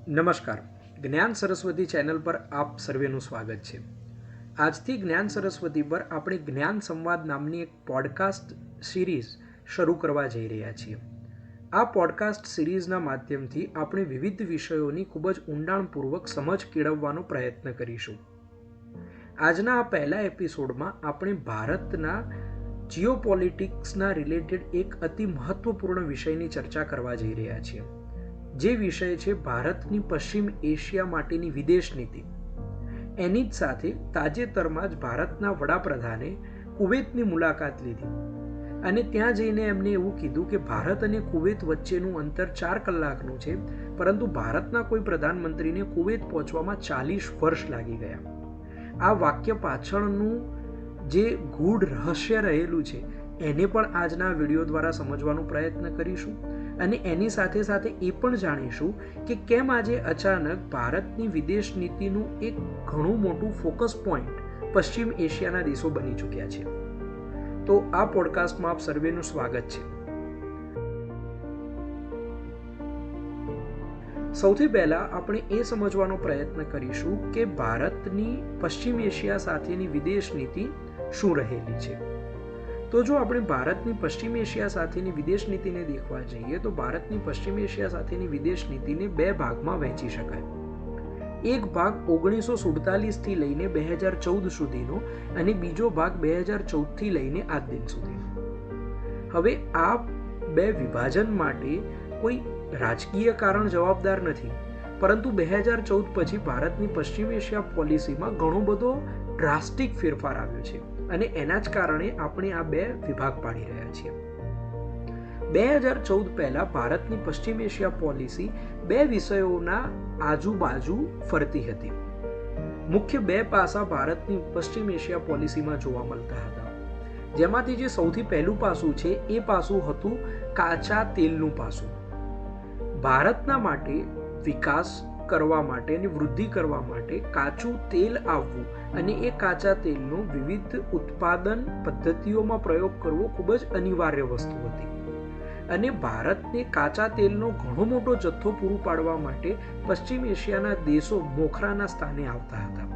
નમસ્કાર, જ્ઞાન સરસ્વતી ચેનલ પર આપ સર્વેનું સ્વાગત છે. આજથી જ્ઞાન સરસ્વતી પર આપણે જ્ઞાન સંવાદ નામની એક પોડકાસ્ટ સિરીઝ શરૂ કરવા જઈ રહ્યા છીએ. આ પોડકાસ્ટ સિરીઝના માધ્યમથી આપણે વિવિધ વિષયોની ખૂબ જ ઊંડાણપૂર્વક સમજ કેળવવાનો પ્રયત્ન કરીશું. આજના આ પહેલા એપિસોડમાં આપણે ભારતના જીઓપોલિટિક્સના રિલેટેડ એક અતિ મહત્વપૂર્ણ વિષયની ચર્ચા કરવા જઈ રહ્યા છીએ, જે વિષય છે ભારતની પશ્ચિમ એશિયા માટેની વિદેશ નીતિ. એની જ સાથે તાજેતરમાં જ ભારતના વડાપ્રધાને કુવૈતની મુલાકાત લીધી અને ત્યાં જઈને એમને એવું કીધું કે ભારત અને કુવૈત વચ્ચેનું અંતર 4 કલાકનું છે, પરંતુ ભારતના કોઈ પ્રધાનમંત્રીને કુવૈત પહોંચવામાં 40 વર્ષ લાગી ગયા. આ વાક્ય પાછળનું જે ગૂઢ રહસ્ય રહેલું છે એને પણ આજના વિડીયો દ્વારા સમજવાનો પ્રયત્ન કરીશું અને એની સાથે સાથે એ પણ જાણીશું કે કેમ આજે અચાનક ભારતની વિદેશ નીતિનું એક ઘણું મોટું ફોકસ પોઈન્ટ પશ્ચિમ એશિયાના દેશો બની ચૂક્યા છે. તો આ પોડકાસ્ટમાં આપ સર્વેનું સ્વાગત છે. સૌથી પહેલા આપણે એ સમજવાનો પ્રયત્ન કરીશું કે ભારતની પશ્ચિમ એશિયા સાથેની વિદેશ નીતિ શું રહેલી છે. તો જો આપણે ભારતની પશ્ચિમ એશિયા સાથેની વિદેશ નીતિને દેખવા જઈએ તો ભારતની પશ્ચિમ એશિયા સાથેની વિદેશ નીતિને 2 ભાગમાં વહેંચી શકાય. એક ભાગ 1947 થી લઈને 2014 સુધીનો અને બીજો ભાગ 2014 થી લઈને આજ દિન સુધીનો. હવે આ 2 વિભાજન માટે કોઈ રાજકીય કારણ જવાબદાર નથી, પરંતુ 2014 પછી ભારતની પશ્ચિમ એશિયા પોલિસીમાં ઘણો બધો ડ્રાસ્ટિક ફેરફાર આવ્યો છે અને એના જ કારણે આપણે આ 2 વિભાગ પાડી રહ્યા છીએ. 2014 પહેલા ભારતની પશ્ચિમ એશિયા પોલિસી 2 વિષયોના આજુબાજુ ફરતી હતી. મુખ્ય 2 પાસા ભારતની પશ્ચિમ એશિયા પોલિસીમાં જોવા મળતા હતા, જેમાંથી જે સૌથી પહેલું પાસું છે એ પાસું હતું કાચા તેલનું પાસું. ભારતના માટે વિકાસ કરવા માટે અને વૃદ્ધિ કરવા માટે કાચું તેલ આવવું અને એ કાચા તેલનો વિવિધ ઉત્પાદન પદ્ધતિઓમાં પ્રયોગ કરવો ખૂબ જ અનિવાર્ય વસ્તુ હતી અને ભારતને કાચા તેલનો ઘણો મોટો જથ્થો પૂરો પાડવા માટે પશ્ચિમ એશિયાના દેશો મોખરાના સ્થાને આવતા હતા.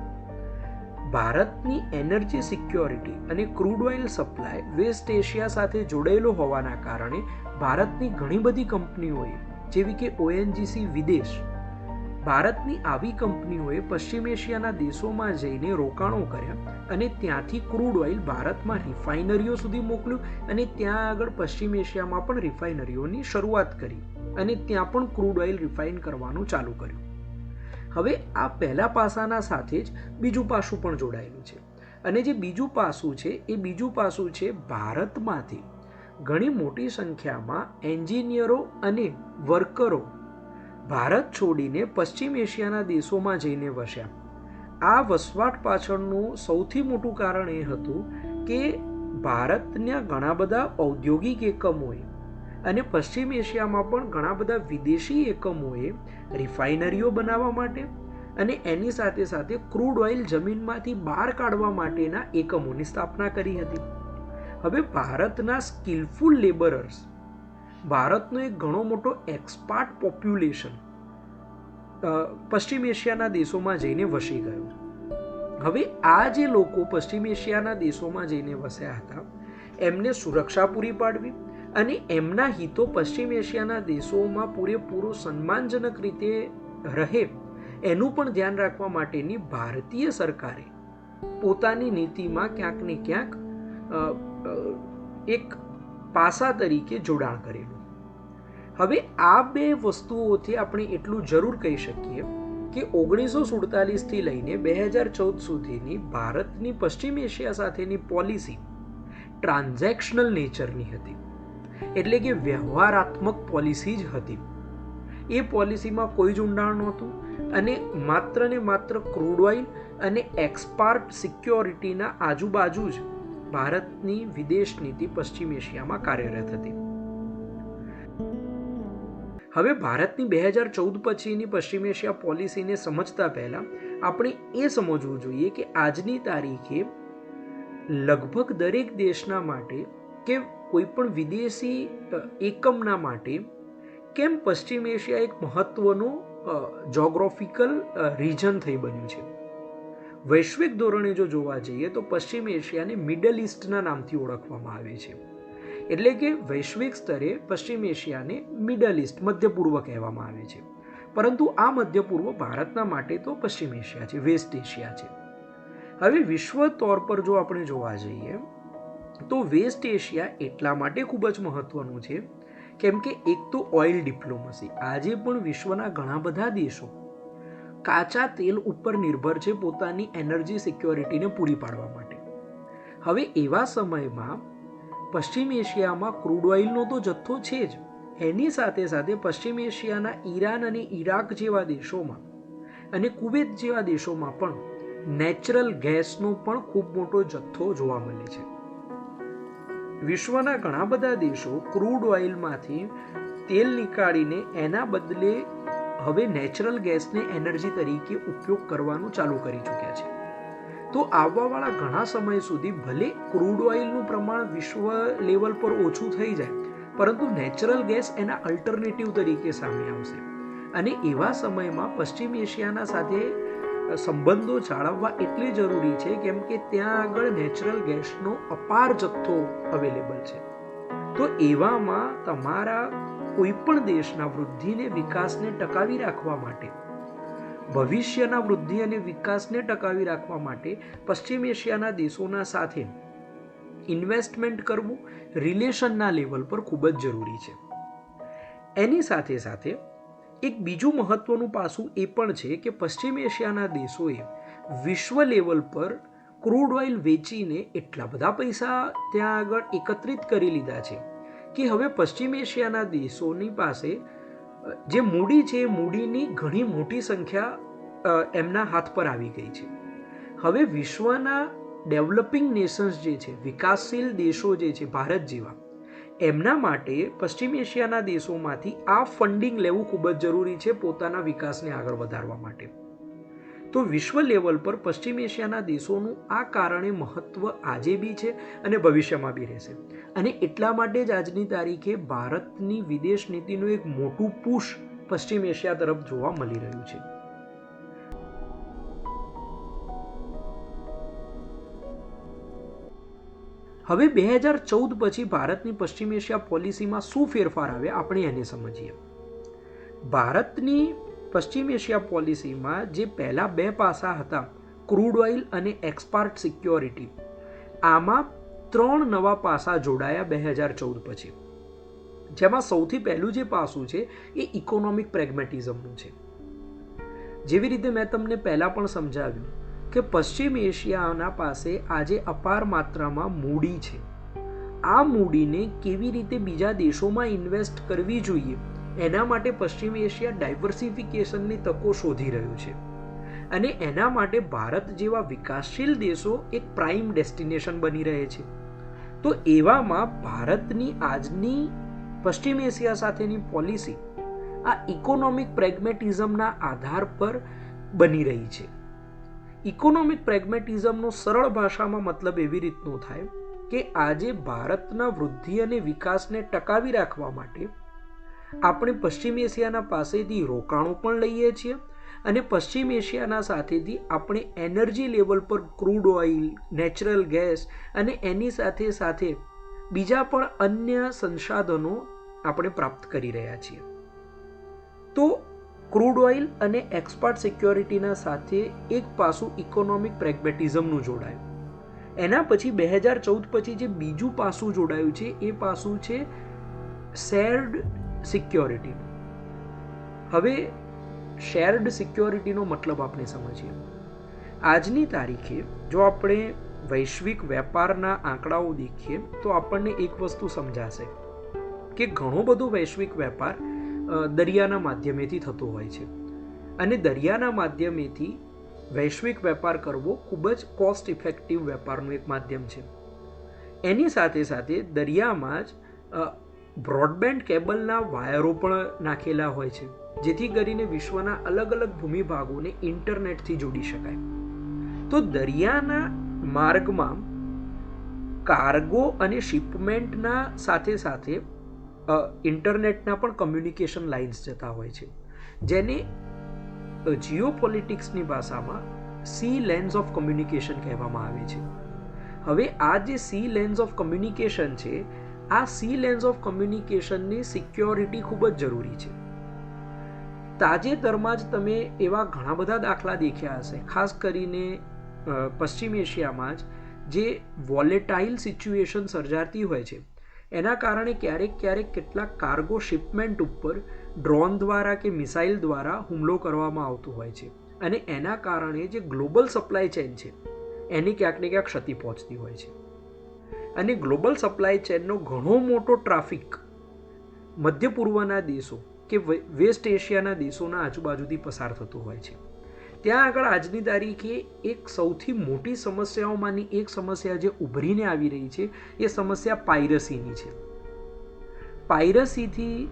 ભારતની એનર્જી સિક્યોરિટી અને crude oil supply West Asia સાથે જોડાયેલો હોવાના કારણે ભારતની ઘણી બધી કંપનીઓએ, જેવી કે ONGC વિદેશ, ભારતની આવી કંપનીઓએ પશ્ચિમ એશિયાના દેશોમાં જઈને રોકાણો કર્યા અને ત્યાંથી ક્રૂડ ઓઇલ ભારતમાં રિફાઇનરીઓ સુધી મોકલ્યું અને ત્યાં આગળ પશ્ચિમ એશિયામાં પણ રિફાઇનરીઓની શરૂઆત કરી અને ત્યાં પણ ક્રૂડ ઓઇલ રિફાઇન કરવાનું ચાલુ કર્યું. હવે આ પહેલા પાસાના સાથે જ બીજું પાસું પણ જોડાયેલું છે અને જે બીજું પાસું છે એ બીજું પાસું છે ભારતમાંથી ઘણી મોટી સંખ્યામાં એન્જિનિયરો અને વર્કરો ભારત છોડીને પશ્ચિમ એશિયાના દેશોમાં જઈને વસ્યા. આ વસવાટ પાછળનું સૌથી મોટું કારણ એ હતું કે ભારતના ઘણા બધા ઔદ્યોગિક એકમોએ અને પશ્ચિમ એશિયામાં પણ ઘણા બધા વિદેશી એકમોએ રિફાઇનરીઓ બનાવવા માટે અને એની સાથે સાથે ક્રૂડ ઓઇલ જમીનમાંથી બહાર કાઢવા માટેના એકમોની સ્થાપના કરી હતી. હવે ભારતના સ્કિલફુલ લેબરર્સ, ભારતનો એક ઘણો મોટો એક્સપાર્ટ પોપ્યુલેશન પશ્ચિમ એશિયાના દેશોમાં જઈને વસી ગયું. હવે આ જે લોકો પશ્ચિમ એશિયાના દેશોમાં જઈને વસ્યા હતા એમને સુરક્ષા પૂરી પાડવી અને એમના હિતો પશ્ચિમ એશિયાના દેશોમાં પૂરેપૂરું સન્માનજનક રીતે રહે એનું પણ ધ્યાન રાખવા માટેની ભારતીય સરકારે પોતાની નીતિમાં ક્યાંક ને ક્યાંક એક પાસા તરીકે જોડાણ કરેલું. હવે આ 2 વસ્તુઓથી આપણે એટલું જરૂર કહી શકીએ કે 1947 થી લઈને 2014 સુધીની ભારતની પશ્ચિમ એશિયા સાથેની પોલિસી ટ્રાન્ઝેક્શનલ નેચરની હતી, એટલે કે વ્યવહારાત્મક પોલિસી જ હતી. એ પોલિસીમાં કોઈ જ ઊંડાણ નહોતું અને માત્ર ને માત્ર ક્રૂડ ઓઇલ અને એક્સપોર્ટ સિક્યોરિટીના આજુબાજુ જ ભારતની વિદેશ નીતિ પશ્ચિમ એશિયામાં કાર્યરત હતી. હવે ભારતની 2014 પછીની પશ્ચિમ એશિયા પોલિસીને સમજતા પહેલા આપણે એ સમજવું જોઈએ કે આજની તારીખે લગભગ દરેક દેશના માટે કે કોઈ પણ વિદેશી એકમના માટે કેમ પશ્ચિમ એશિયા એક મહત્વનો જોગ્રાફિકલ રિજન થઈ બન્યું છે. વૈશ્વિક ધોરણે જો જોવા જઈએ તો પશ્ચિમ એશિયાને મિડલ ઇસ્ટના નામથી ઓળખવામાં આવે છે. એટલે કે વૈશ્વિક સ્તરે પશ્ચિમ એશિયાને મિડલ ઇસ્ટ, મધ્ય પૂર્વ કહેવામાં આવે છે. પરંતુ આ મધ્ય પૂર્વ ભારતના માટે તો પશ્ચિમ એશિયા છે, વેસ્ટ એશિયા છે. હવે વિશ્વ તોર પર જો આપણે જોવા જઈએ તો વેસ્ટ એશિયા એટલા માટે ખૂબ જ મહત્વનું છે કેમ કે એક તો ઓઇલ ડિપ્લોમસી. આજે પણ વિશ્વના ઘણા બધા દેશો કાચા તેલ ઉપર નિર્ભર છે પોતાની એનર્જી સિક્યોરિટીને પૂરી પાડવા માટે. હવે એવા સમયમાં પશ્ચિમ એશિયામાં ક્રૂડ ઓઇલનો તો જથ્થો છે જ, એની સાથે સાથે પશ્ચિમ એશિયાના ઈરાન અને ઈરાક જેવા દેશોમાં અને કુવેત જેવા દેશોમાં પણ નેચરલ ગેસનો પણ ખૂબ મોટો જથ્થો જોવા મળે છે. વિશ્વના ઘણા બધા દેશો ક્રૂડ ઓઇલમાંથી તેલ નીકાળીને એના બદલે હવે નેચરલ ગેસને એનર્જી તરીકે ઉપયોગ કરવાનું ચાલુ કરી ચૂક્યા છે. તો આવવાવાળા ઘણા સમય સુધી ભલે ક્રૂડ ઓઇલનું પ્રમાણ વિશ્વ લેવલ પર ઓછું થઈ જાય, પરંતુ નેચરલ ગેસ એના અલ્ટરનેટિવ તરીકે સામે આવશે. અને એવા સમયમાં પશ્ચિમ એશિયાના સાથે સંબંધો જાળવવા એટલે જરૂરી છે કેમ કે ત્યાં આગળ નેચરલ ગેસનો અપાર જથ્થો અવેલેબલ છે. તો એવામાં તમારા કોઈ પણ દેશના વૃદ્ધિને વિકાસને ટકાવી રાખવા માટે, ભવિષ્યના વૃદ્ધિ અને વિકાસને ટકાવી રાખવા માટે પશ્ચિમ એશિયાના દેશોના સાથે ઇન્વેસ્ટમેન્ટ કરવું રિલેશનના લેવલ પર ખૂબ જ જરૂરી છે. એની સાથે સાથે એક બીજું મહત્વનું પાસું એ પણ છે કે પશ્ચિમ એશિયાના દેશોએ વિશ્વ લેવલ પર ક્રૂડ ઓઇલ વેચીને એટલા બધા પૈસા ત્યાં આગળ એકત્રિત કરી લીધા છે કે હવે પશ્ચિમ એશિયાના દેશોની પાસે જે મૂડી છે એ મૂડીની ઘણી મોટી સંખ્યા એમના હાથ પર આવી ગઈ છે. હવે વિશ્વના ડેવલપિંગ નેશન્સ જે છે, વિકાસશીલ દેશો જે છે ભારત જેવા, એમના માટે પશ્ચિમ એશિયાના દેશોમાંથી આ ફંડિંગ લેવું ખૂબ જ જરૂરી છે પોતાના વિકાસને આગળ વધારવા માટે. તો વિશ્વ લેવલ પર પશ્ચિમ એશિયાના દેશોનું આ કારણે મહત્વ આજે બી છે અને ભવિષ્યમાં બી રહેશે. અને એટલા માટે જ આજની તારીખે ભારતની વિદેશ નીતિનું એક મોટું પુશ પશ્ચિમ એશિયા તરફ જોવા મળી રહ્યું છે. હવે 2014 પછી ભારતની પશ્ચિમ એશિયા પોલિસીમાં શું ફેરફાર આવે આપણે એને સમજીએ. ભારતની પશ્ચિમ એશિયા પોલિસીમાં જે પહેલા બે પાસા હતા, ક્રૂડ ઓઇલ અને એક્સપોર્ટ સિક્યોરિટી, આમાં 3 નવા પાસા જોડાયા 2014 પછી. જેમાં સૌથી પહેલું જે પાસું છે એ ઇકોનોમિક પ્રેગ્મેટિઝમનું છે. જેવી રીતે મેં તમને પહેલા પણ સમજાવ્યું કે પશ્ચિમ એશિયાના પાસે આજે અપાર માત્રામાં મૂડી છે. આ મૂડીને કેવી રીતે બીજા દેશોમાં ઇન્વેસ્ટ કરવી જોઈએ એના માટે પશ્ચિમ એશિયા ડાયવર્સિફિકેશનની તકો શોધી રહ્યું છે. અને એના માટે ભારત જેવા વિકાસશીલ દેશો એક પ્રાઇમ ડેસ્ટિનેશન બની રહે છે. તો એવામાં ભારતની આજની પશ્ચિમ એશિયા સાથેની પોલિસી આ ઇકોનોમિક પ્રેગ્મેટિઝમના આધાર પર બની રહી છે. ઇકોનોમિક પ્રેગ્મેટિઝમનો સરળ ભાષામાં મતલબ એવી રીતનો થાય કે આજે ભારતના વૃદ્ધિ અને વિકાસને ટકાવી રાખવા માટે આપણે પશ્ચિમ એશિયાના પાસેથી રોકાણો પણ લઈએ છીએ અને પશ્ચિમ એશિયાના સાથેથી આપણે એનર્જી લેવલ પર ક્રૂડ ઓઇલ, નેચરલ ગેસ અને એની સાથે સાથે બીજા પણ અન્ય સંસાધનો આપણે પ્રાપ્ત કરી રહ્યા છીએ. તો ક્રૂડ ઓઇલ અને એક્સપોર્ટ સિક્યોરિટીના સાથે એક પાસું ઇકોનોમિક પ્રેગ્મેટિઝમનું જોડાયું. એના પછી 2014 પછી જે બીજું પાસું જોડાયું છે એ પાસું છે શેર્ડ સિક્યોરિટી. હવે શેર્ડ સિક્યોરિટીનો મતલબ આપણે સમજીએ. આજની તારીખે જો આપણે વૈશ્વિક વેપારના આંકડાઓ દેખીએ તો આપણને એક વસ્તુ સમજાશે કે ઘણો બધો વૈશ્વિક વેપાર દરિયાના માધ્યમેથી થતો હોય છે અને દરિયાના માધ્યમેથી વૈશ્વિક વેપાર કરવો ખૂબ જ કોસ્ટ ઇફેક્ટિવ વેપારનું એક માધ્યમ છે. એની સાથે સાથે દરિયામાં જ બ્રોડબેન્ડ કેબલના વાયરો પણ નાખેલા હોય છે જેથી કરીને વિશ્વના અલગ અલગ ભૂમિભાગોને ઇન્ટરનેટથી જોડી શકાય. તો દરિયાના માર્ગમાં કાર્ગો અને શિપમેન્ટના સાથે સાથે ઇન્ટરનેટના પણ કમ્યુનિકેશન લાઇન્સ જતા હોય છે જેને જીઓપોલિટિક્સની ભાષામાં સી લેન્સ ઓફ કમ્યુનિકેશન કહેવામાં આવે છે. હવે આ જે સી લેન્સ ઓફ કમ્યુનિકેશન છે, આ સી લેન્સ ઓફ કમ્યુનિકેશનની સિક્યોરિટી ખૂબ જ જરૂરી છે. તાજેતરમાં જ તમે એવા ઘણા બધા દાખલા દેખ્યા હશે, ખાસ કરીને પશ્ચિમ એશિયામાં જ જે વોલેટાઇલ સિચ્યુએશન સર્જાતી હોય છે, એના કારણે ક્યારેક કેટલાક કાર્ગો શિપમેન્ટ ઉપર ડ્રોન દ્વારા કે મિસાઇલ દ્વારા હુમલો કરવામાં આવતો હોય છે, અને એના કારણે જે ગ્લોબલ સપ્લાય ચેન છે એની ક્યાંક ને ક્યાંક ક્ષતિ પહોંચતી હોય છે. અને ગ્લોબલ સપ્લાય ચેનનો ઘણો મોટો ટ્રાફિક મધ્ય પૂર્વના દેશો કે વેસ્ટ એશિયાના દેશોના આજુબાજુથી પસાર થતો હોય છે. ત્યાં આગળ આજની તારીખે એક સૌથી મોટી સમસ્યાઓમાંની એક સમસ્યા જે ઉભરીને આવી રહી છે એ સમસ્યા પાયરસીની છે. પાયરસીથી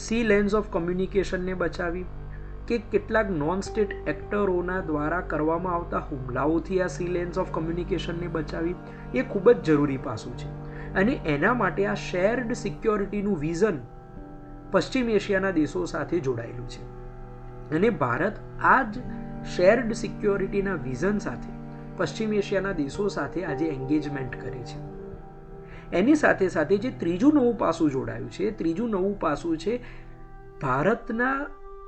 સી લેન્સ ઓફ કમ્યુનિકેશનને બચાવી કે કેટલાક નોન સ્ટેટ એક્ટરોના દ્વારા કરવામાં આવતા હુમલાઓથી આ સી લેન્સ ઓફ કમ્યુનિકેશનને બચાવી એ ખૂબ જ જરૂરી પાસું છે. અને એના માટે આ શેર્ડ સિક્યોરિટીનું વિઝન પશ્ચિમ એશિયાના દેશો સાથે જોડાયેલું છે. અને ભારત આ જ શેર્ડ સિક્યોરિટીના વિઝન સાથે પશ્ચિમ એશિયાના દેશો સાથે આજે એન્ગેજમેન્ટ કરે છે. એની સાથે સાથે જે ત્રીજું નવું પાસું જોડાયું છે, ત્રીજું નવું પાસું છે ભારતના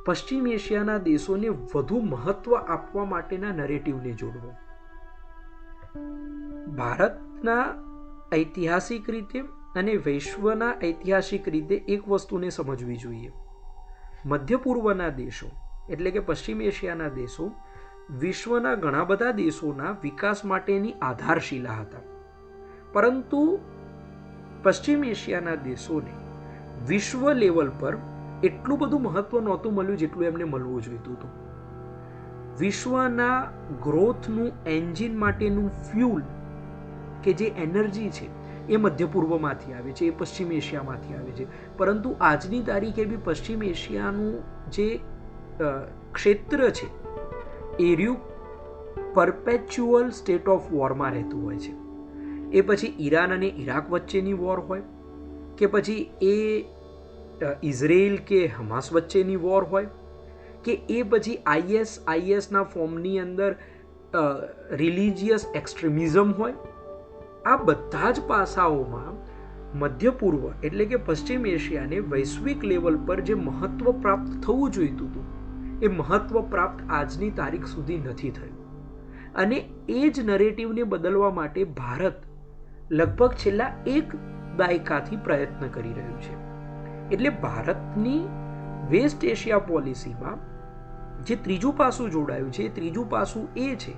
પશ્ચિમ એશિયાના દેશોને વધુ મહત્વ આપવા માટેના નરેટિવને જોડવો. ભારતના ઐતિહાસિક રીતે અને વૈશ્વના ઐતિહાસિક રીતે એક વસ્તુને સમજવી જોઈએ. મધ્ય પૂર્વના દેશો એટલે કે પશ્ચિમ એશિયાના દેશો વિશ્વના ઘણા બધા દેશોના વિકાસ માટેની આધારશિલા હતા, પરંતુ પશ્ચિમ એશિયાના દેશોને વિશ્વ લેવલ પર એટલું બધું મહત્વ નહોતું મળ્યું જેટલું એમને મળવું જોઈતું હતું. વિશ્વના ગ્રોથનું એન્જિન માટેનું ફ્યુલ કે જે એનર્જી છે એ મધ્ય પૂર્વમાંથી આવે છે, એ પશ્ચિમ એશિયામાંથી આવે છે. પરંતુ આજની તારીખે બી પશ્ચિમ એશિયાનું જે ક્ષેત્ર છે એ રહ્યું પરપેચ્યુઅલ સ્ટેટ ઓફ વોરમાં રહેતું હોય છે. એ પછી ઈરાન અને ઈરાક વચ્ચેની વોર હોય કે પછી એ ઇઝરાયલ કે હમાસ વચ્ચેની વોર હોય કે એ પછી આઈએસના ફોર્મની અંદર રિલિજિયસ એક્સ્ટ્રીમિઝમ હોય. આ બધા જ પાસાઓમાં મધ્ય પૂર્વ એટલે કે પશ્ચિમ એશિયાને વૈશ્વિક લેવલ પર જે મહત્વ પ્રાપ્ત થવું જોઈતું હતું એ મહત્વ પ્રાપ્ત આજની તારીખ સુધી નથી થયું. અને એ જ નરેટિવને બદલવા માટે ભારત લગભગ છેલ્લા એક દાયકાથી પ્રયત્ન કરી રહ્યું છે. એટલે ભારતની વેસ્ટ એશિયા પોલિસીમાં જે ત્રીજું પાસું જોડાયું છે, એ ત્રીજું પાસું એ છે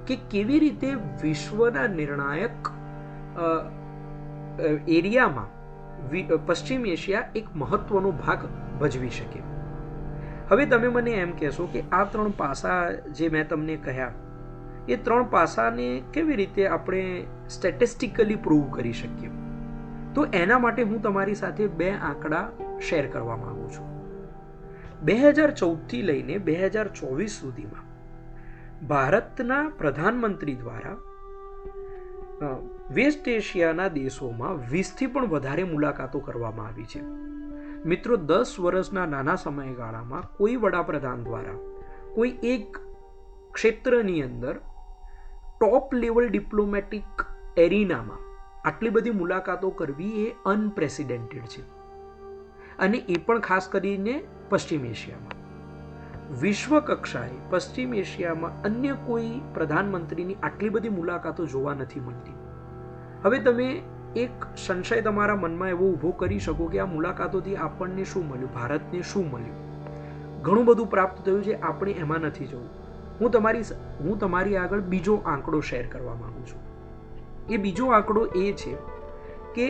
કે કેવી રીતે વિશ્વના નિર્ણાયક એરિયામાં પશ્ચિમ એશિયા એક મહત્વનો ભાગ ભજવી શકે. હવે તમે મને એમ કહેશો કે આ ત્રણ પાસા જે મેં તમને કહ્યા એ ત્રણ પાસાને કેવી રીતે આપણે સ્ટેટિસ્ટિકલી પ્રૂવ કરી શકીએ? તો એના માટે હું તમારી સાથે બે આંકડા શેર કરવા માંગુ છું. 2014થી લઈને 2024 સુધીમાં ભારતના પ્રધાનમંત્રી દ્વારા વેસ્ટ એશિયાના દેશોમાં 20થી પણ વધારે મુલાકાતો કરવામાં આવી છે. મિત્રો, 10 વર્ષના નાના સમયગાળામાં કોઈ વડાપ્રધાન દ્વારા કોઈ એક ક્ષેત્રની અંદર ટોપ લેવલ ડિપ્લોમેટિક એરિનામાં આટલી બધી મુલાકાતો કરવી એ અનપ્રેસિડેન્ટેડ છે. અને એ પણ ખાસ કરીને પશ્ચિમ એશિયામાં. વિશ્વ કક્ષાએ પશ્ચિમ એશિયામાં અન્ય કોઈ પ્રધાનમંત્રીની આટલી બધી મુલાકાતો જોવા નથી મળતી. હવે તમે એક સંશય તમારા મનમાં એવો ઊભો કરી શકો કે આ મુલાકાતોથી આપણને શું મળ્યું, ભારતને શું મળ્યું? ઘણું બધું પ્રાપ્ત થયું છે, આપણે એમાં નથી જવું. હું તમારી આગળ બીજો આંકડો શેર કરવા માંગુ છું. એ બીજો આંકડો એ છે કે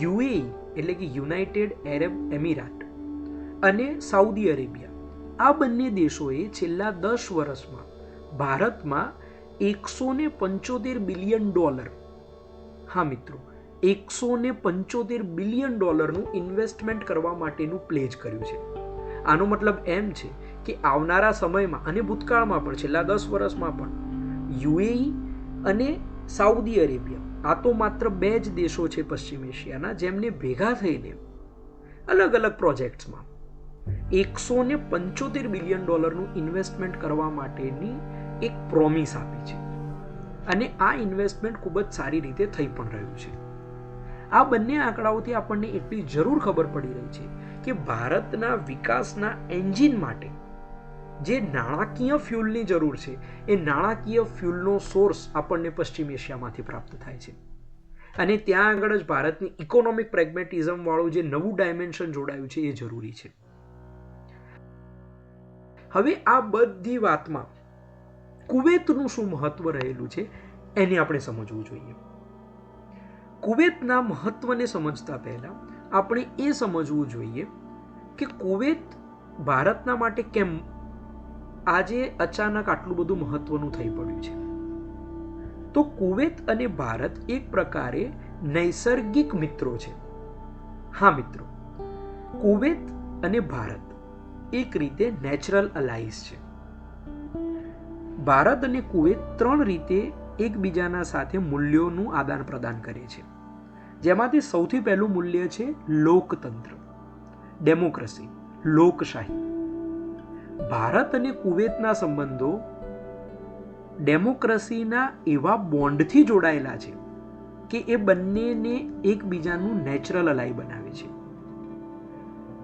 યુએઈ એટલે કે યુનાઇટેડ એરબ એમિરાત અને સાઉદી અરેબિયા, આ બંને દેશોએ છેલ્લા 10 વર્ષમાં ભારતમાં $175 બિલિયન, હા મિત્રો, $175 બિલિયન ઇન્વેસ્ટમેન્ટ કરવા માટેનું પ્લેજ કર્યું છે. આનો મતલબ એમ છે કે આવનારા સમયમાં અને ભૂતકાળમાં પણ છેલ્લા 10 વર્ષમાં પણ યુએઈ અને સાઉદી અરેબિયા, આ તો માત્ર 2 જ દેશો છે પશ્ચિમ એશિયાના જેમને ભેગા થઈને અલગ અલગ પ્રોજેક્ટ્સમાં $175 બિલિયન ઇન્વેસ્ટમેન્ટ કરવા માટેની એક પ્રોમિસ આપી છે અને આ ઇન્વેસ્ટમેન્ટ ખૂબ જ સારી રીતે થઈ પણ રહ્યું છે. આ બંને આંકડાઓથી આપણને એટલી જરૂર ખબર પડી રહી છે કે ભારતના વિકાસના એન્જિન માટે જે નાણાકીય ફ્યુલની જરૂર છે એ નાણાકીય ફ્યુલનો સોર્સ આપણને પશ્ચિમ એશિયામાંથી પ્રાપ્ત થાય છે અને ત્યાં આગળ જ ભારતની ઇકોનોમિક પ્રેગ્મેટિઝમ વાળું જે નવું ડાયમેન્શન જોડાયું છે એ જરૂરી છે. હવે આ બધી વાતમાં કુવૈતનું શું મહત્વ રહેલું છે એને આપણે સમજવું જોઈએ. કુવૈતના મહત્વને સમજતા પહેલા આપણે એ સમજવું જોઈએ કે કુવૈત ભારતના માટે કેમ આજે અચાનક આટલું બધું મહત્વનું થઈ પડ્યું છે. તો કુવૈત અને ભારત એક પ્રકારે નૈસર્ગિક મિત્રો છે. હા મિત્રો, કુવૈત અને ભારત એક રીતે નેચરલ અલાઈઝ છે. ભારત અને કુવૈત 3 રીતે એકબીજાના સાથે મૂલ્યોનું આદાન પ્રદાન કરે છે, જેમાંથી સૌથી પહેલું મૂલ્ય છે લોકતંત્ર, ડેમોક્રેસી, લોકશાહી. ભારત અને કુવૈતના સંબંધો ડેમોક્રેસીના એવા બોન્ડથી જોડાયેલા છે કે એ બંનેને એકબીજાનું નેચરલ અલાઈ બનાવે છે.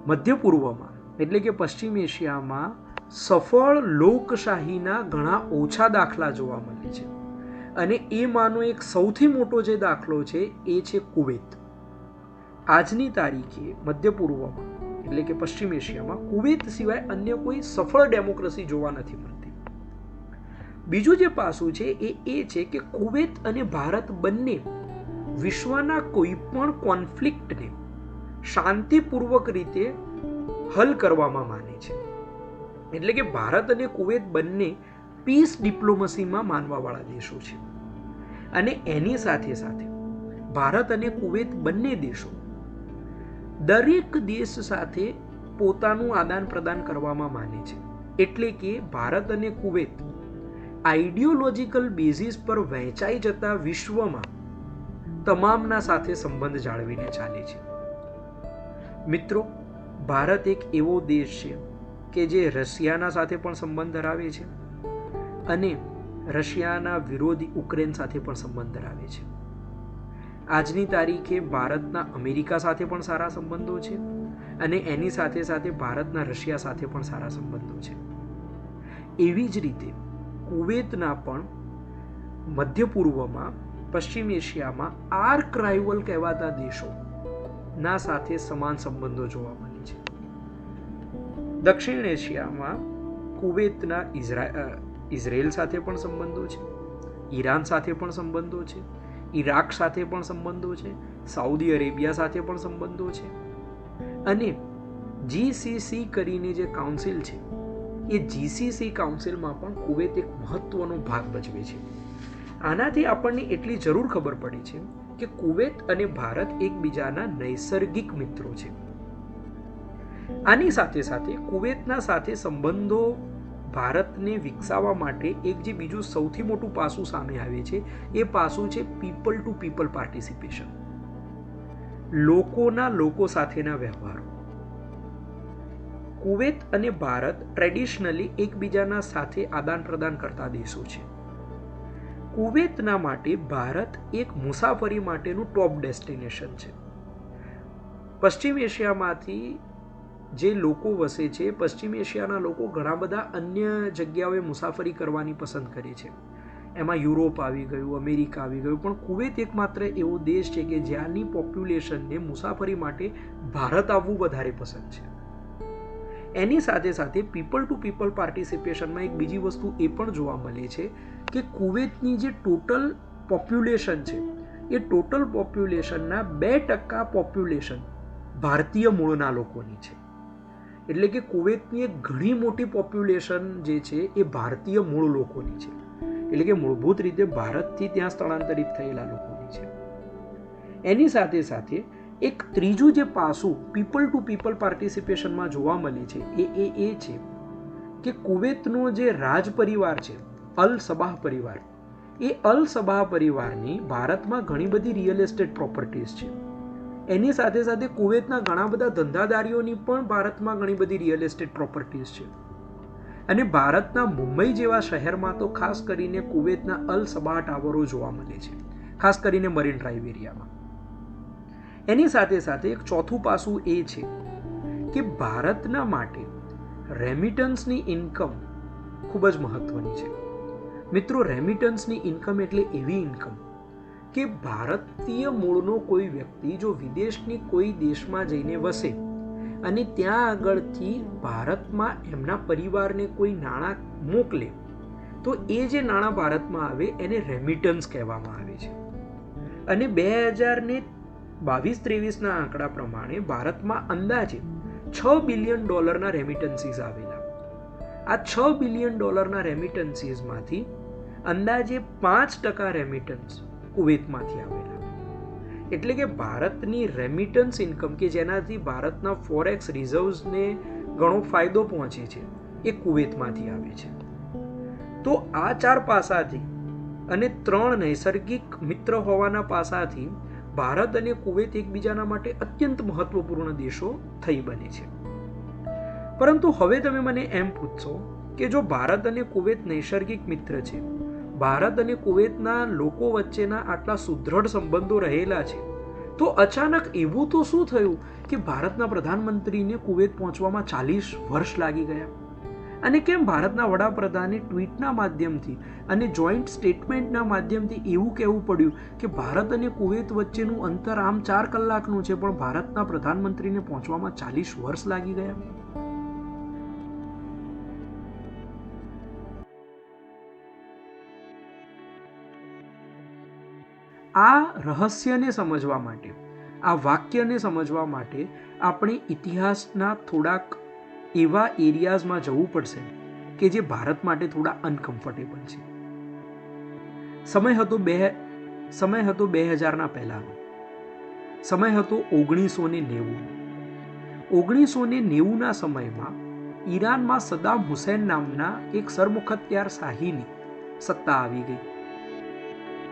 મધ્ય પૂર્વમાં એટલે કે પશ્ચિમ એશિયામાં સફળ લોકશાહીના ઘણા ઓછા દાખલા જોવા મળે છે અને એમાંનો એક સૌથી મોટો જે દાખલો છે એ છે કુવૈત. આજની તારીખે મધ્ય પૂર્વમાં એટલે કે પશ્ચિમ એશિયામાં કુવૈત સિવાય અન્ય કોઈ સફળ ડેમોક્રેસી જોવા નથી મળતી. બીજું જે પાસું છે એ છે કે કુવૈત અને ભારત બંને વિશ્વના કોઈ પણ કોન્ફ્લિક્ટને શાંતિપૂર્વક રીતે હલ કરવામાં માને છે. એટલે કે ભારત અને કુવૈત બંને પીસ ડિપ્લોમસીમાં માનવાવાળા દેશો છે અને એની સાથે સાથે ભારત અને કુવૈત બંને દેશો દરેક દેશ સાથે પોતાનું આદાન પ્રદાન કરવામાં માને છે. એટલે કે ભારત અને કુવૈત આઈડિયોલોજીકલ બેઝિસ પર વહેંચાઈ જતા વિશ્વમાં તમામના સાથે સંબંધ જાળવીને ચાલે છે. મિત્રો, ભારત એક એવો દેશ છે કે જે રશિયાના સાથે પણ સંબંધ ધરાવે છે અને રશિયાના વિરોધી યુક્રેન સાથે પણ સંબંધ ધરાવે છે. આજની તારીખે ભારતના અમેરિકા સાથે પણ સારા સંબંધો છે અને એની સાથે સાથે ભારતના રશિયા સાથે પણ સારા સંબંધો છે. એવી જ રીતે કુવૈતના પણ મધ્ય પૂર્વમાં પશ્ચિમ એશિયામાં આર્ક રાઇવલ કહેવાતા દેશોના સાથે સમાન સંબંધો જોવા મળે છે. દક્ષિણ એશિયામાં કુવૈતના ઇઝરાયલ સાથે પણ સંબંધો છે, ઈરાન સાથે પણ સંબંધો છે, ઈરાક સાથે પણ સંબંધો છે, સાઉદી અરેબિયા સાથે પણ સંબંધો છે અને જીસીસી કરીને જે કાઉન્સિલ છે એ જીસીસી કાઉન્સિલમાં પણ કુવૈત એક મહત્વનો ભાગ ભજવે છે. આનાથી આપણને એટલી જરૂર ખબર પડે છે કે કુવૈત અને ભારત એકબીજાના નૈસર્ગિક મિત્રો છે. આની સાથે સાથે કુવૈતના સાથે સંબંધો ભારતને વિકસાવવા માટે એક જે બીજું સૌથી મોટું પાસું સામે આવે છે એ પાસું છે પીપલ ટુ પીપલ પાર્ટિસિપેશન, લોકોના લોકો સાથેના વ્યવહારો. કુવૈત અને ભારત ટ્રેડિશનલી એકબીજાના સાથે આદાન પ્રદાન કરતા દેશો છે. કુવૈતના માટે ભારત એક મુસાફરી માટેનું ટોપ ડેસ્ટિનેશન છે. પશ્ચિમ એશિયામાંથી જે લોકો વસે છે, પશ્ચિમ એશિયાના લોકો ઘણા બધા અન્ય જગ્યાઓએ મુસાફરી કરવાની પસંદ કરે છે. એમાં યુરોપ આવી ગયું, અમેરિકા આવી ગયું, પણ કુવૈત એકમાત્ર એવો દેશ છે કે જ્યાંની પોપ્યુલેશનને મુસાફરી માટે ભારત આવવું વધારે પસંદ છે. એની સાથે સાથે પીપલ ટુ પીપલ પાર્ટિસિપેશનમાં એક બીજી વસ્તુ એ પણ જોવા મળે છે કે કુવૈતની જે ટોટલ પોપ્યુલેશન છે એ ટોટલ પોપ્યુલેશનના 2% પોપ્યુલેશન ભારતીય મૂળના લોકોની છે. એટલે કે કુવૈતની એક ઘણી મોટી પોપ્યુલેશન જે છે એ ભારતીય મૂળ લોકોની છે. એટલે કે મૂળભૂત રીતે ભારતથી ત્યાં સ્થળાંતરિત થયેલા લોકોની છે. એની સાથે સાથે એક ત્રીજું જે પાસું પીપલ ટુ પીપલ પાર્ટિસિપેશનમાં જોવા મળે છે એ છે કે કુવૈતનો જે રાજ પરિવાર છે, અલ સબાહ પરિવાર, એ અલ સબાહ પરિવારની ભારતમાં ઘણી બધી રિયલ એસ્ટેટ પ્રોપર્ટીઝ છે. એની સાથે સાથે કુવૈતના ઘણા બધા ધંધાદારીઓની પણ ભારતમાં ઘણી બધી રિયલ એસ્ટેટ પ્રોપર્ટીઝ છે. અને ભારતના મુંબઈ જેવા શહેરમાં તો ખાસ કરીને કુવૈતના અલ સબાહ ટાવરો જોવા મળે છે, ખાસ કરીને મરીન ડ્રાઈવ એરિયામાં. એની સાથે સાથે એક ચોથું પાસું એ છે કે ભારતના માટે રેમિટન્સની ઇન્કમ ખૂબ જ મહત્વની છે. મિત્રો, રેમિટન્સની ઇન્કમ એટલે એવી ઇન્કમ કે ભારતીય મૂળનો કોઈ વ્યક્તિ જો વિદેશની કોઈ દેશમાં જઈને વસે અને ત્યાં આગળથી ભારતમાં એમના પરિવારને કોઈ નાણાં મોકલે તો એ જે નાણાં ભારતમાં આવે એને રેમિટન્સ કહેવામાં આવે છે. અને 2022-23ના આંકડા પ્રમાણે ભારતમાં અંદાજે $6 બિલિયન રેમિટન્સીસ આવેલા. આ $6 બિલિયન રેમિટન્સીસમાંથી અંદાજે 5% રેમિટન્સ કુવૈતમાંથી આવેલા. એટલે કે ભારતની રેમિટન્સ ઇન્કમ કે જેનાથી ભારતના ફોરેક્સ રિઝર્વ્સને ઘણો ફાયદો પહોંચે છે એ કુવૈતમાંથી આવે છે. તો આ 4 પાસાથી અને 3 નૈસર્ગિક મિત્ર હોવાના પાસાથી ભારત અને કુવૈત એકબીજાના માટે અત્યંત મહત્વપૂર્ણ દેશો થઈ બને છે. પરંતુ હવે તમે મને એમ પૂછશો કે જો ભારત અને કુવૈત નૈસર્ગિક મિત્ર છે, ભારત અને કુવૈતના લોકો વચ્ચેના આટલા સુદૃઢ સંબંધો રહેલા છે, તો અચાનક એવું તો શું થયું કે ભારતના પ્રધાનમંત્રીને કુવૈત પહોંચવામાં 40 વર્ષ લાગી ગયા? અને કેમ ભારતના વડાપ્રધાને ટ્વીટના માધ્યમથી અને જોઈન્ટ સ્ટેટમેન્ટના માધ્યમથી એવું કહેવું પડ્યું કે ભારત અને કુવૈત વચ્ચેનું અંતર આમ 4 કલાકનું છે પણ ભારતના પ્રધાનમંત્રીને પહોંચવામાં 40 વર્ષ લાગી ગયા? આ રહસ્યને સમજવા માટે, આ વાક્યને સમજવા માટે આપણે ઇતિહાસના થોડાક એવા એરિયાઝમાં જવું પડશે કે જે ભારત માટે થોડા અનકમ્ફર્ટેબલ છે. સમય હતો 2000ના પહેલાનો. સમય હતો 1990. 1990ના સમયમાં ઈરાનમાં સદ્દામ હુસૈન નામના એક સરમુખત્યાર શાહીની સત્તા આવી ગઈ.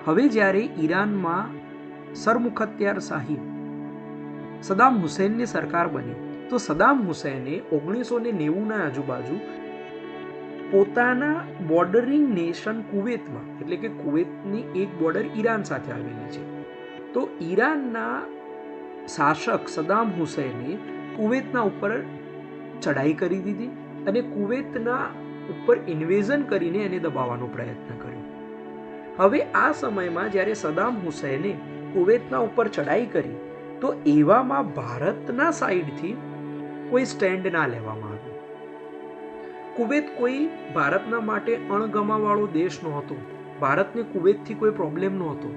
હવે જ્યારે ઈરાનમાં સરમુખત્યાર શાહી સદ્દામ હુસૈનની સરકાર બની તો સદ્દામ હુસૈને 1990ના આજુબાજુ પોતાના બોર્ડરિંગ નેશન કુવૈતમાં, એટલે કે કુવૈતની એક બોર્ડર ઈરાન સાથે આવેલી છે, તો ઈરાનના શાસક સદ્દામ હુસૈને કુવૈતના ઉપર ચડાઈ કરી દીધી અને કુવૈતના ઉપર ઇન્વેઝન કરીને એને દબાવવાનો પ્રયત્ન કર્યો. હવે આ સમયમાં જ્યારે સદ્દામ હુસૈને કુવૈતના ઉપર ચડાઈ કરી તો એવામાં ભારતના સાઈડથી કોઈ સ્ટેન્ડ ના લેવામાં આવ્યું. કુવૈત કોઈ ભારતના માટે અણગમાવાળો દેશ નહોતો, ભારતને કુવૈતથી કોઈ પ્રોબ્લેમ નહોતો.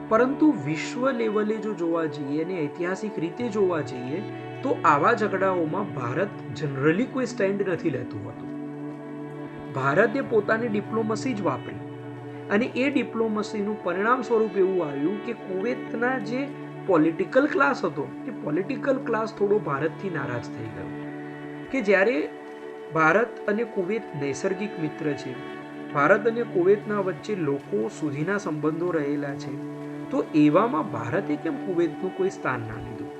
પરંતુ વિશ્વ લેવલે જો જોવા જઈએ અને ઐતિહાસિક રીતે જોવા જઈએ તો આવા ઝઘડાઓમાં ભારત જનરલી કોઈ સ્ટેન્ડ નથી લેતું હતું. ભારતે પોતાની ડિપ્લોમસી જ વાપરી અને એ ડિપ્લોમસીનું પરિણામ સ્વરૂપ એવું આવ્યું કે કુવૈતના જે પોલિટિકલ ક્લાસ હતો એ પોલિટિકલ ક્લાસ થોડો ભારતથી નારાજ થઈ ગયો કે જ્યારે ભારત અને કુવૈત નૈસર્ગિક મિત્ર છે, ભારત અને કુવૈતના વચ્ચે લોકો સુધીના સંબંધો રહેલા છે, તો એવામાં ભારતે કેમ કુવૈતનું કોઈ સ્થાન ના લીધું?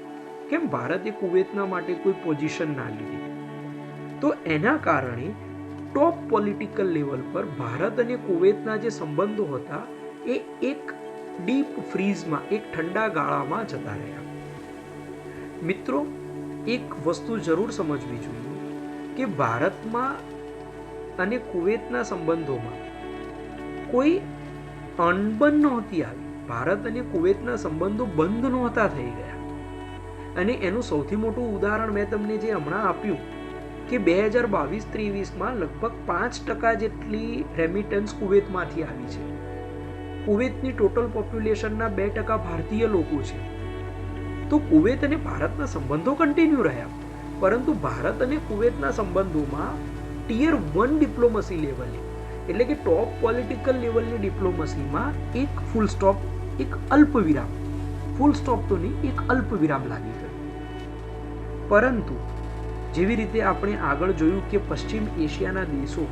કેમ ભારતે કુવૈતના માટે કોઈ પોઝિશન ના લીધી? તો એના કારણે ટોપ પોલિટિકલ લેવલ પર ભારત અને કુવૈતના જે સંબંધો હતા એ એક ડીપ ફ્રીઝમાં, એક ઠંડા ગાળામાં જતા રહ્યા. મિત્રો, એક વસ્તુ જરૂર સમજવી જોઈએ કે ભારતમાં અને કુવૈતના સંબંધોમાં કોઈ અણબન નહોતી આવી. ભારત અને કુવૈતના સંબંધો બંધ નહોતા થઈ ગયા. અને એનું સૌથી મોટું ઉદાહરણ મેં તમને જે હમણાં આપ્યું કે 2022-23માં લગભગ 5% જેટલી રેમિટન્સ કુવૈતમાંથી આવી છે. કુવૈતની ટોટલ પોપ્યુલેશનના 2% ભારતીય લોકો છે. તો કુવૈત અને ભારતના સંબંધો કન્ટિન્યુ રહ્યા, પરંતુ ભારત અને કુવૈતના સંબંધોમાં ટિયર 1 ડિપ્લોમસી લેવલે, એટલે કે ટોપ પોલિટિકલ લેવલની ડિપ્લોમસીમાં એક ફૂલ સ્ટોપ, એક અલ્પ વિરામ, ફૂલ સ્ટોપ તો નહીં, એક અલ્પ વિરામ લાગી ગયો. પરંતુ જેવી રીતે આપણે આગળ જોયું કે પશ્ચિમ એશિયાના દેશો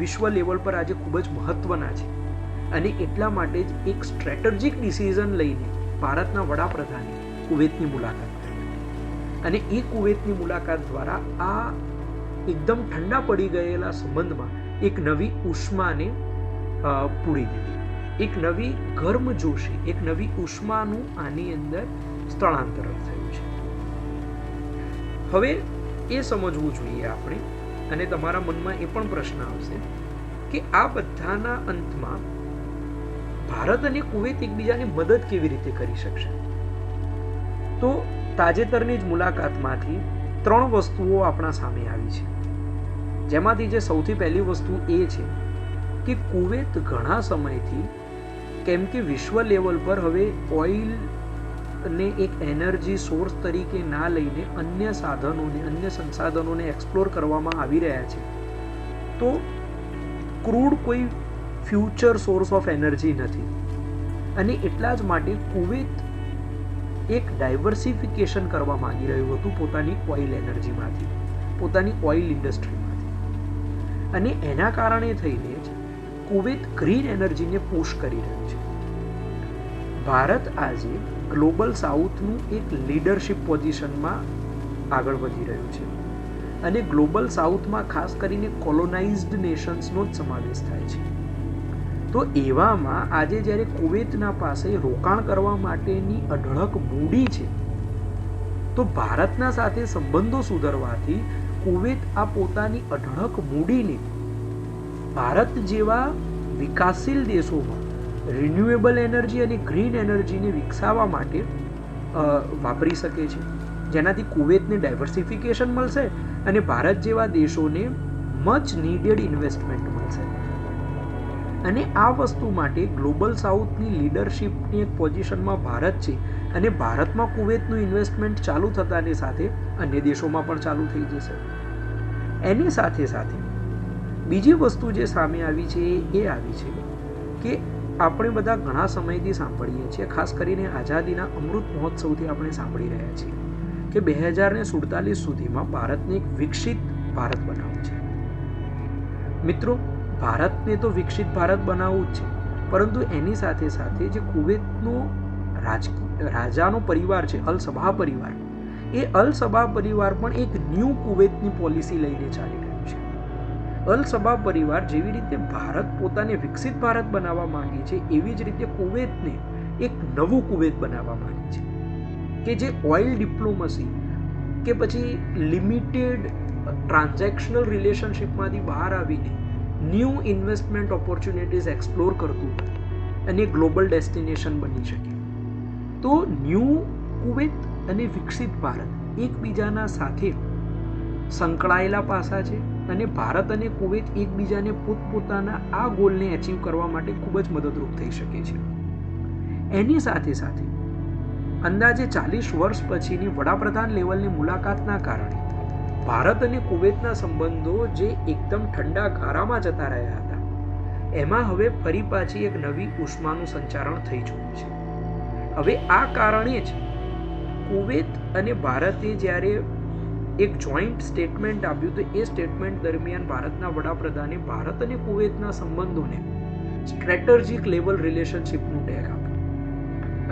વિશ્વ લેવલ પર આજે ખૂબ જ મહત્વના છે અને એટલા માટે જ એક સ્ટ્રેટેજિક ડિસિઝન લઈને ભારતના વડાપ્રધાને કુવૈતની મુલાકાત કરી અને એ કુવૈતની મુલાકાત દ્વારા આ એકદમ ઠંડા પડી ગયેલા સંબંધમાં એક નવી ઉષ્માને પૂરી દીધી, એક નવી ગર્મજોશી, એક નવી ઉષ્માનું આની અંદર સ્થળાંતર થયું છે. હવે એ સમજવું જોઈએ આપણે, અને તમારા મનમાં એ પણ પ્રશ્ન આવશે કે આ બધાના અંતમાં ભારત અને કુવૈત એકબીજાની મદદ કેવી રીતે કરી શકશે. તો તાજેતરની જ મુલાકાતમાંથી 3 વસ્તુઓ આપણા સામે આવી છે, જેમાંથી જે સૌથી પહેલી વસ્તુ એ છે કે કુવૈત ઘણા સમયથી, કેમ કે વિશ્વ લેવલ પર હવે ઓઇલ ને એક એનર્જી સોર્સ તરીકે ના લઈને અન્ય સાધનોને, અન્ય સંસાધનોને એક્સપ્લોર કરવામાં આવી રહ્યા છે, તો ક્રૂડ કોઈ ફ્યુચર સોર્સ ઓફ એનર્જી નથી, અને એટલા જ માટે કુવૈત એક ડાયવર્સિફિકેશન કરવા માંગી રહ્યું હતું પોતાની ઓઇલ એનર્જીમાંથી, પોતાની ઓઇલ ઇન્ડસ્ટ્રીમાંથી, અને એના કારણે થઈને જ કુવૈત ગ્રીન એનર્જીને પુશ કરી રહ્યું છે. ભારત આજે ગ્લોબલ સાઉથનું એક લીડરશિપ પોઝિશનમાં આગળ વધી રહ્યું છે, અને ગ્લોબલ સાઉથમાં ખાસ કરીને કોલોનાઇઝ્ડ નેશન્સનો જ સમાવેશ થાય છે. તો એવામાં આજે જ્યારે કુવૈતના પાસે રોકાણ કરવા માટેની અઢળક મૂડી છે, તો ભારતના સાથે સંબંધો સુધરવાથી કુવૈત આ પોતાની અઢળક મૂડીને ભારત જેવા વિકાસશીલ દેશોમાં રિન્યુએબલ એનર્જી અને ગ્રીન એનર્જીને વિકસાવવા માટે વાપરી શકે છે, જેનાથી કુવૈતને ડાયવર્સિફિકેશન મળશે અને ભારત જેવા દેશોને મચ નીડેડ ઇન્વેસ્ટમેન્ટ મળશે. અને આ વસ્તુ માટે ગ્લોબલ સાઉથની લીડરશિપની એક પોઝિશનમાં ભારત છે, અને ભારતમાં કુવૈતનું ઇન્વેસ્ટમેન્ટ ચાલુ થતાની સાથે અન્ય દેશોમાં પણ ચાલુ થઈ જશે. એની સાથે સાથે બીજી વસ્તુ જે સામે આવી છે એ આવી છે કે આપણે બધા ઘણા સમયથી સાંભળીએ છીએ, ખાસ કરીને આઝાદીના અમૃત મહોત્સવથી આપણે સાંભળી રહ્યા છીએ કે 2047 સુધીમાં ભારતને એક વિકસિત ભારત બનાવવું છે. મિત્રો, ભારતને તો વિકસિત ભારત બનાવવું જ છે, પરંતુ એની સાથે સાથે જે કુવૈતનો રાજાનો પરિવાર છે, અલ સબાહ પરિવાર, એ અલ સબાહ પરિવાર પણ એક ન્યૂ કુવૈતની પોલિસી લઈને ચાલી રહ્યું છે. અલ સબાહ પરિવાર જેવી રીતે ભારત પોતાને વિકસિત ભારત બનાવવા માંગે છે, એવી જ રીતે કુવૈતને એક નવું કુવૈત બનાવવા માંગે છે કે જે ઓઇલ ડિપ્લોમસી કે પછી લિમિટેડ ટ્રાન્ઝેક્શનલ રિલેશનશિપમાંથી બહાર આવીને ન્યૂ ઇન્વેસ્ટમેન્ટ ઓપોર્ચ્યુનિટીઝ એક્સપ્લોર કરતું અને ગ્લોબલ ડેસ્ટિનેશન બની શકે. તો ન્યૂ કુવૈત અને વિકસિત ભારત એકબીજાના સાથે સંકળાયેલા પાસા છે, અને ભારત અને કુવૈત એકબીજાને પોતપોતાના આ ગોલને અચીવ કરવા માટે ખૂબ જ મદદરૂપ થઈ શકે છે. એની સાથે સાથે અંદાજે 40 વર્ષ પછીની વડાપ્રધાન લેવલની મુલાકાતના કારણે ભારત અને કુવૈતના સંબંધો જે એકદમ ઠંડા ગારામાં જતા રહ્યા હતા, એમાં હવે ફરી પાછી એક નવી ઉષ્માનું સંચારણ થઈ ચૂક્યું છે. હવે આ કારણે જ કુવૈત અને ભારતે જ્યારે એક જોઈન્ટ સ્ટેટમેન્ટ આપ્યું, તો એ સ્ટેટમેન્ટ દરમિયાન ભારતના વડાપ્રધાને ભારત અને કુવૈતના સંબંધોને સ્ટ્રેટેજિક લેવલ રિલેશનશિપનું ટેગ આપ્યું.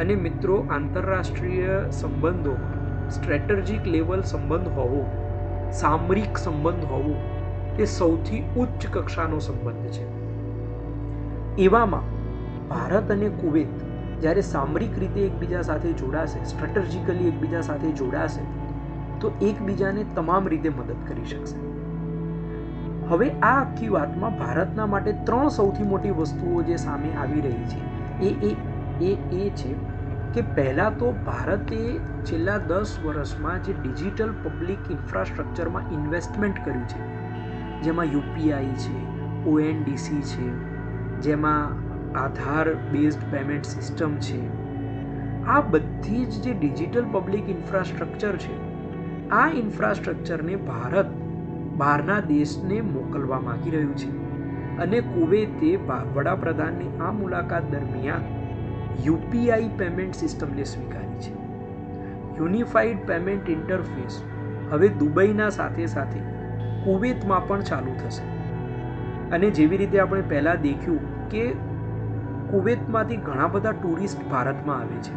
અને મિત્રો, આંતરરાષ્ટ્રીય સંબંધોમાં સ્ટ્રેટેજિક લેવલ સંબંધ હોવો, સામરિક સંબંધ હોવો, એ સૌથી ઉચ્ચ કક્ષાનો સંબંધ છે. એવામાં ભારત અને કુવૈત જ્યારે સામરિક રીતે એકબીજા સાથે જોડાશે, સ્ટ્રેટેજિકલી એકબીજા સાથે જોડાશે, તો એકબીજાને તમામ રીતે મદદ કરી શકશે. હવે આ આખી વાતમાં ભારતના માટે 3 સૌથી મોટી વસ્તુઓ જે સામે આવી રહી છે એ છે કે પહેલા તો ભારતે છેલ્લા 10 વર્ષમાં જે ડિજિટલ પબ્લિક ઇન્ફ્રાસ્ટ્રક્ચરમાં ઇન્વેસ્ટમેન્ટ કર્યું છે, જેમાં યુપીઆઈ છે, ONDC છે, જેમાં આધાર બેઝડ પેમેન્ટ સિસ્ટમ છે, આ બધી જ જે ડિજિટલ પબ્લિક ઇન્ફ્રાસ્ટ્રક્ચર છે, આ ઇન્ફ્રાસ્ટ્રક્ચરને ભારત બહારના દેશને મોકલવા માંગી રહ્યું છે. અને કુવૈતે વડાપ્રધાનની આ મુલાકાત દરમિયાન યુપીઆઈ પેમેન્ટ સિસ્ટમને સ્વીકારી છે. યુનિફાઈડ પેમેન્ટ ઇન્ટરફેસ હવે દુબઈના સાથે સાથે કુવૈતમાં પણ ચાલુ થશે. અને જેવી રીતે આપણે પહેલાં દેખ્યું કે કુવૈતમાંથી ઘણા બધા ટુરિસ્ટ ભારતમાં આવે છે,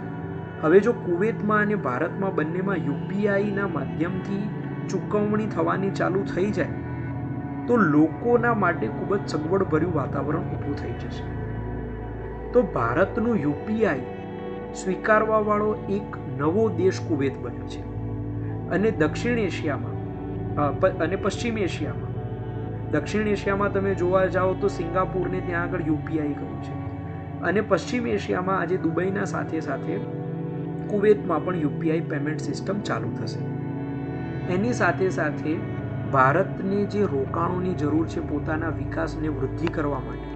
હવે જો કુવેતમાં અને ભારતમાં બંનેમાં યુપીઆઈના માધ્યમથી ચૂકવણી થવાની ચાલુ થઈ જાય તો લોકોના માટે ખૂબ જ સગવડભર્યું વાતાવરણ ઊભું થઈ જશે. તો ભારતનું યુપીઆઈ સ્વીકારવાવાળો એક નવો દેશ કુવેત બન્યો છે. અને દક્ષિણ એશિયામાં અને પશ્ચિમ એશિયામાં, દક્ષિણ એશિયામાં તમે જોવા જાઓ તો સિંગાપુરને ત્યાં આગળ યુપીઆઈ કહ્યું છે. અને પશ્ચિમ એશિયામાં આજે દુબઈના સાથે સાથે કુવેતમાં પણ યુપીઆઈ પેમેન્ટ સિસ્ટમ ચાલુ થશે. એની સાથે સાથે ભારતને જે રોકાણોની જરૂર છે પોતાના વિકાસને વૃદ્ધિ કરવા માટે,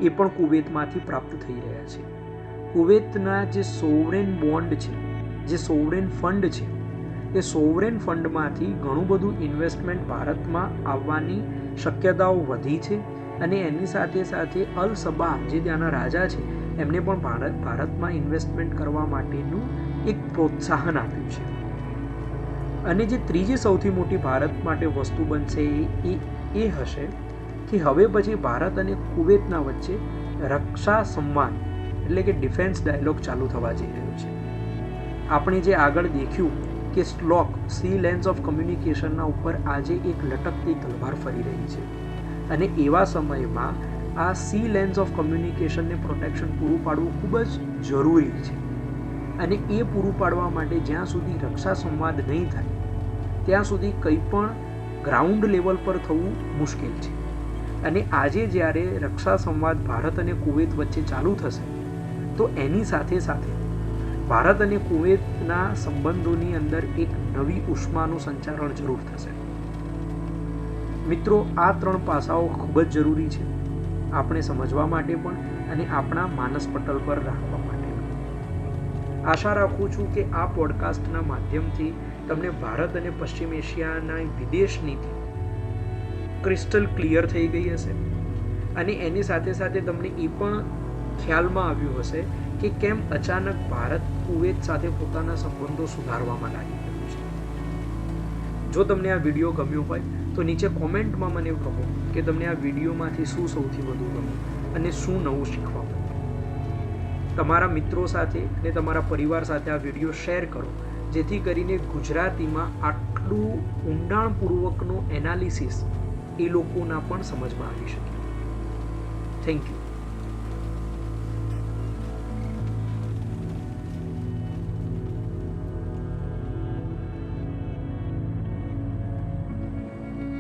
એ પણ કુવેતમાંથી પ્રાપ્ત થઈ રહ્યા છે. કુવેતના જે સોવરેન બોન્ડ છે, જે સોવરેન ફંડ છે, એ સોવરેન ફંડમાંથી ઘણું બધું ઇન્વેસ્ટમેન્ટ ભારતમાં આવવાની શક્યતાઓ વધી છે. અને એની સાથે સાથે અલ સબાહ જે ત્યાંના રાજા છે એમને પણ ભારતમાં ઇન્વેસ્ટમેન્ટ કરવા માટેનું એક પ્રોત્સાહન આપ્યું છે. અને જે ત્રીજી સૌથી મોટી ભારત માટે વસ્તુ બનશે એ હશે કે હવે પછી ભારત અને કુવેતના વચ્ચે રક્ષા સંવાદ એટલે કે ડિફેન્સ ડાયલોગ ચાલુ થવા જઈ રહ્યો છે. આપણે જે આગળ દેખ્યું કે સ્લોક સી લેન્સ ઓફ કમ્યુનિકેશનના ઉપર આજે એક લટકતી તલવાર ફરી રહી છે. અને એવા સમયમાં આ સી લેન્સ ઓફ કમ્યુનિકેશનને પ્રોટેક્શન પૂરું પાડવું ખૂબ જ જરૂરી છે. અને એ પૂરું પાડવા માટે જ્યાં સુધી રક્ષા સંવાદ નહીં થાય ત્યાં સુધી કંઈ પણ ગ્રાઉન્ડ લેવલ પર થવું મુશ્કેલ છે. અને આજે જ્યારે રક્ષા સંવાદ ભારત અને કુવેત વચ્ચે ચાલુ થશે તો એની સાથે સાથે ભારત અને કુવેતના સંબંધોની અંદર એક નવી ઉષ્માનું સંચારણ જરૂર થશે. મિત્રો, આ ત્રણ પાસાઓ ખૂબ જ જરૂરી છે આપણે સમજવા માટે પણ અને આપણા માનસ પટલ પર રાખવા માટે. આશા રાખું છું કે આ પોડકાસ્ટના માધ્યમથી તમને ભારત અને પશ્ચિમ એશિયાના વિદેશ નીતિ ક્રિસ્ટલ ક્લિયર થઈ ગઈ હશે. અને એની સાથે સાથે તમને એ પણ ખ્યાલમાં આવ્યું હશે કે કેમ અચાનક ભારત કુવેત સાથે પોતાના સંબંધો સુધારવામાં લાગી ગયું છે. જો તમને આ વિડીયો ગમ્યો હોય તો નીચે કોમેન્ટમાં મને કહો કે તમને આ વિડીયોમાંથી શું સૌથી વધુ ગમ્યું અને શું નવું શીખવા મળ્યું. તમારા મિત્રો સાથે અને તમારા પરિવાર સાથે આ વિડીયો શેર કરો, જેથી કરીને ગુજરાતીમાં આટલું ઊંડાણપૂર્વકનું એનાલિસિસ એ લોકોના પણ સમજમાં આવી શકે. Thank you.